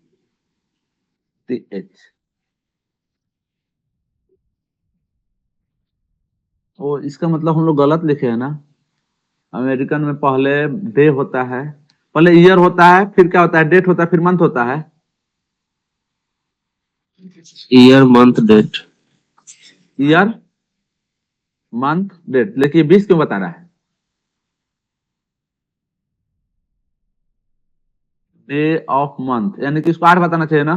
तो इसका मतलब हम लोग गलत लिखे हैं ना, अमेरिकन में पहले डे होता है, पहले ईयर होता है, फिर क्या होता है, डेट होता है, फिर मंथ होता है। Year month date. Year month date, लेकिन 20 क्यों बता रहा है, डे ऑफ मंथ, यानी कि इसको 8 बताना चाहिए ना।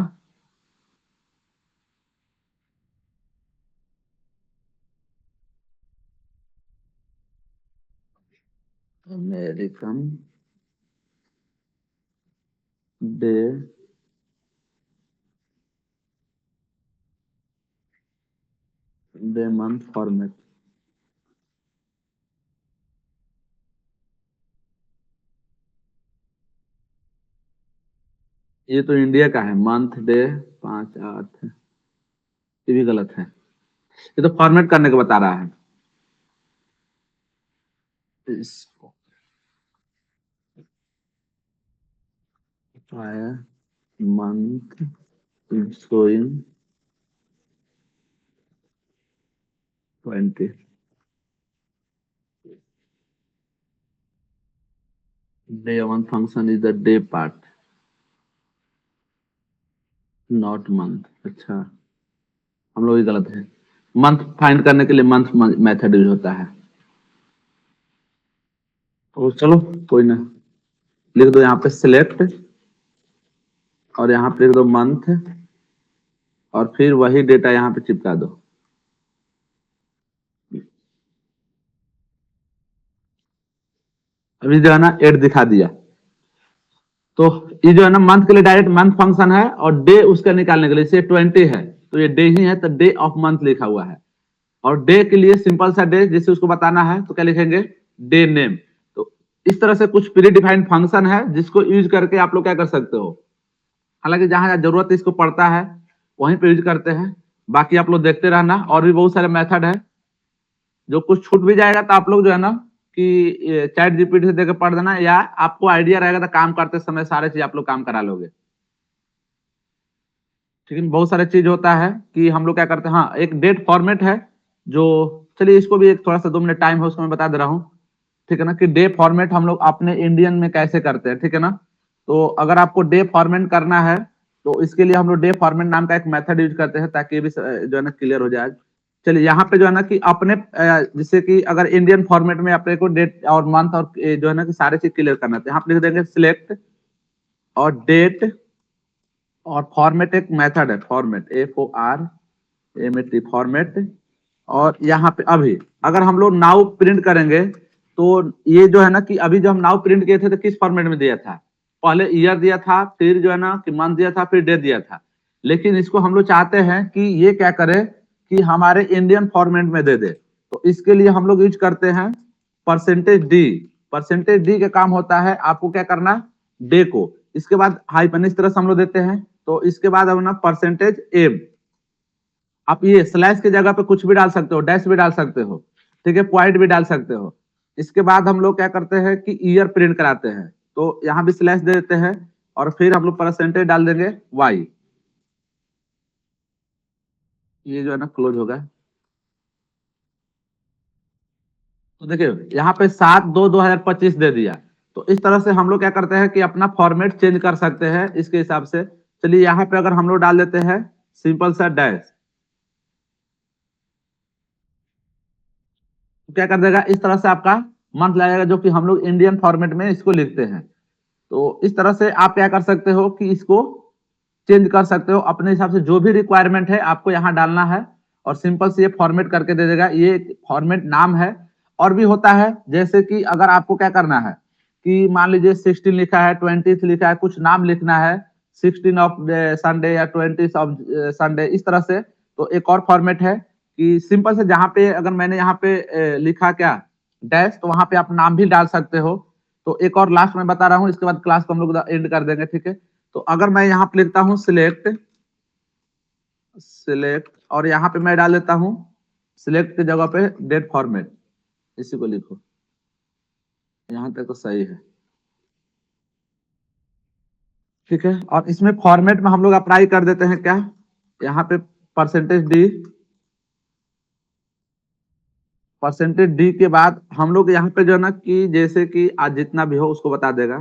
American day day month format, ये तो इंडिया का है, मंथ डे 5/8, ये भी गलत है, ये तो फॉर्मेट करने को बता रहा है। इसको आया month is showing 20 day one function is the day part not month। अच्छा, हम लोग ये गलत है। मंथ फाइंड करने के लिए मंथ मेथड यूज होता है। तो चलो कोई ना, लिख दो यहाँ पे सिलेक्ट और यहाँ पे लिख दो मंथ और फिर वही डेटा यहाँ पे चिपका दो। अभी जो है ना 8 दिखा दिया। तो ये जो है ना मंथ के लिए डायरेक्ट मंथ फंक्शन है और डे उसका निकालने के लिए, जैसे 20 है तो ये डे ही है, तो डे ऑफ मंथ लिखा हुआ है। और डे के लिए सिंपल सा डे, जिसे उसको बताना है तो क्या लिखेंगे, डे नेम। तो इस तरह से कुछ प्री डिफाइंड फंक्शन है जिसको यूज करके आप लोग क्या कर सकते हो। हालांकि जहां जहां जरूरत इसको पड़ता है वहीं पे यूज करते हैं, बाकी आप लोग देखते रहना। और भी बहुत सारे मेथड है, जो कुछ छूट भी जाएगा तो आप लोग जो है ना कि चैट जीपीटी से देकर पढ़ देना, या आपको आइडिया रहेगा तो काम करते समय सारे चीज आप लोग काम करा लोगे। ठीक है, बहुत सारे चीज होता है कि हम लोग क्या करते हैं। हाँ, एक डेट फॉर्मेट है जो, चलिए इसको भी एक थोड़ा सा 2 मिनट टाइम है उसको मैं बता दे रहा हूँ। ठीक है ना, कि डे फॉर्मेट हम लोग अपने इंडियन में कैसे करते हैं। ठीक है ना, तो अगर आपको डे फॉर्मेट करना है तो इसके लिए हम लोग डे फॉर्मेट नाम का एक मेथड यूज करते हैं, ताकि ये भी जो है ना क्लियर हो जाए। चलिए यहाँ पे जो है ना कि अपने जैसे कि अगर इंडियन फॉर्मेट में अपने को डेट और मंथ और जो है ना कि सारे चीज क्लियर करना है, तो यहाँ पे लिख देंगे सिलेक्ट और डेट और फॉर्मेट एक मेथड है, फॉर्मेट FORMAT फॉर्मेट। और यहाँ पे अभी अगर हम लोग नाउ प्रिंट करेंगे तो ये जो है ना कि अभी जो हम नाउ प्रिंट किए थे तो किस फॉर्मेट में दिया था, पहले ईयर दिया था, फिर जो है ना कि मंथ दिया था, फिर डे दिया था। लेकिन इसको हम लोग चाहते हैं कि ये क्या करे कि हमारे इंडियन फॉर्मेट में दे दे। तो इसके लिए हम लोग यूज करते हैं %D। %D का काम होता है आपको क्या करना, डे को, इसके बाद हाइफन इस तरह से हम लोग देते हैं। तो इसके बाद अब ना %M, आप ये स्लैश की जगह पे कुछ भी डाल सकते हो, डैश भी डाल सकते हो, ठीक है, पॉइंट भी डाल सकते हो। इसके बाद हम लोग क्या करते हैं कि ईयर प्रिंट कराते हैं, तो यहाँ भी स्लैश दे देते हैं और फिर हम लोग % डाल देंगे Y। ये जो है ना क्लोज होगा। तो देखिए यहाँ पे 7/2/2025 दे दिया। तो इस तरह से हम लोग क्या करते हैं कि अपना फॉर्मेट चेंज कर सकते हैं इसके हिसाब से। चलिए यहाँ पे अगर हम लोग डाल देते हैं सिंपल सा डैश, क्या कर देगा, इस तरह से आपका मंथ लगेगा, जो कि हम लोग इंडियन फॉर्मेट में इसको लिखते हैं। तो इस तरह से आप क्या कर सकते हो कि इसको चेंज कर सकते हो अपने हिसाब से, जो भी रिक्वायरमेंट है आपको यहाँ डालना है और सिंपल से ये फॉर्मेट करके दे देगा। ये फॉर्मेट नाम है। और भी होता है, जैसे कि अगर आपको क्या करना है कि मान लीजिए 16 लिखा है, 20 लिखा है, कुछ नाम लिखना है, 16 ऑफ संडे या 20 ऑफ संडे, इस तरह से। तो एक और फॉर्मेट है कि सिंपल से जहाँ पे अगर मैंने यहाँ पे लिखा क्या डैश, तो वहां पे आप नाम भी डाल सकते हो। तो एक और लास्ट में बता रहा हूँ, इसके बाद क्लास को हम लोग एंड कर देंगे। ठीक है, तो अगर मैं यहाँ पे लिखता हूँ सिलेक्ट सिलेक्ट और यहाँ पे मैं डाल देता हूँ सिलेक्ट की जगह पे डेट फॉर्मेट, इसी को लिखो, यहाँ तक तो सही है। ठीक है, और इसमें फॉर्मेट में हम लोग अप्लाई कर देते हैं क्या, यहाँ पे %D के बाद हम लोग यहाँ पे जो है ना कि जैसे कि आज जितना भी हो उसको बता देगा।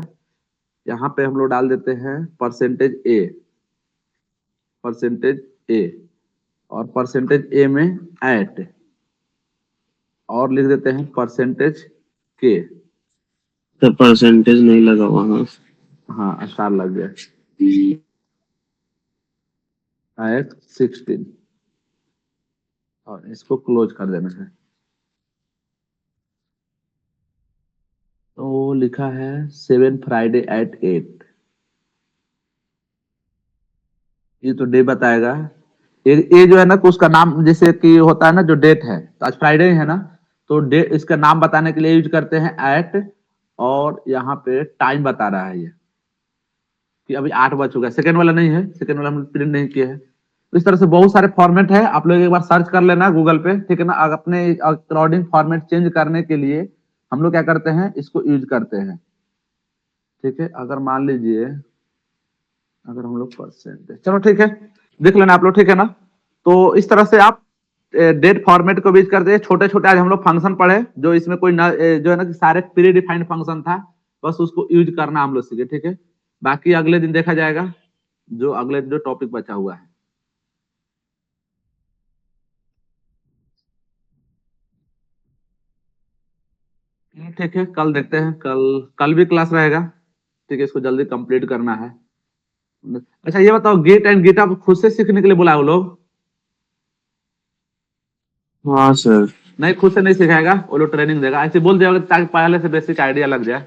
यहाँ पे हम लोग डाल देते हैं %A और %A में एट और लिख देते हैं %K। तो परसेंटेज नहीं लगा वहां। हाँ, स्टार लग गया एट 16 और इसको क्लोज कर देना है। तो लिखा है 7 फ्राइडे एट 8, ये तो डे बताएगा। ये जो है ना कि उसका नाम जैसे कि होता है ना, जो डेट है, तो आज फ्राइडे है ना, तो डे इसका नाम बताने के लिए यूज करते हैं एट, और यहाँ पे टाइम बता रहा है ये कि अभी 8 बज चुका है। सेकंड वाला नहीं है, सेकंड वाला हम प्रिंट नहीं किया है। तो इस तरह से बहुत सारे फॉर्मेट है, आप लोग एक बार सर्च कर लेना गूगल पे। ठीक है ना, अपने अकॉर्डिंग फॉर्मेट चेंज करने के लिए हम लोग क्या करते हैं, इसको यूज करते हैं। ठीक है, अगर मान लीजिए अगर हम लोग परसेंटेज, चलो ठीक है, देख लेना आप लोग, ठीक है ना। तो इस तरह से आप डेट फॉर्मेट को यूज करते हैं। छोटे छोटे आज हम लोग फंक्शन पढ़े, जो इसमें कोई जो है ना कि सारे प्री डिफाइंड फंक्शन था, बस उसको यूज करना हम लोग सीखे, ठीक है। बाकी अगले दिन देखा जाएगा, जो अगले जो टॉपिक बचा हुआ है। ठीक है, कल देखते हैं, कल कल भी क्लास रहेगा, ठीक है, इसको जल्दी कंप्लीट करना है। अच्छा ये बताओ, गेट एंड गेट आप खुद से सीखने के लिए बुलाए वो लोग? हाँ सर। नहीं, खुद से नहीं सिखाएगा वो लोग, ट्रेनिंग देगा, ऐसे बोल दिया ताकि पहले से बेसिक आइडिया लग जाए।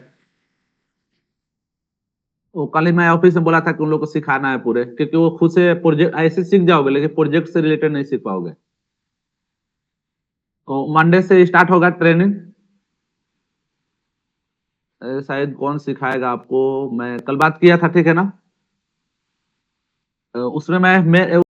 वो कल ही मैं ऑफिस में बोला था कि उन लोग को सिखाना है पूरे, क्योंकि वो खुद से प्रोजेक्ट ऐसे सीख जाओगे, लेकिन प्रोजेक्ट से रिलेटेड नहीं सीख पाओगे। तो मंडे से स्टार्ट होगा ट्रेनिंग। शायद कौन सिखाएगा आपको, मैं कल बात किया था, ठीक है ना। उसमें मैं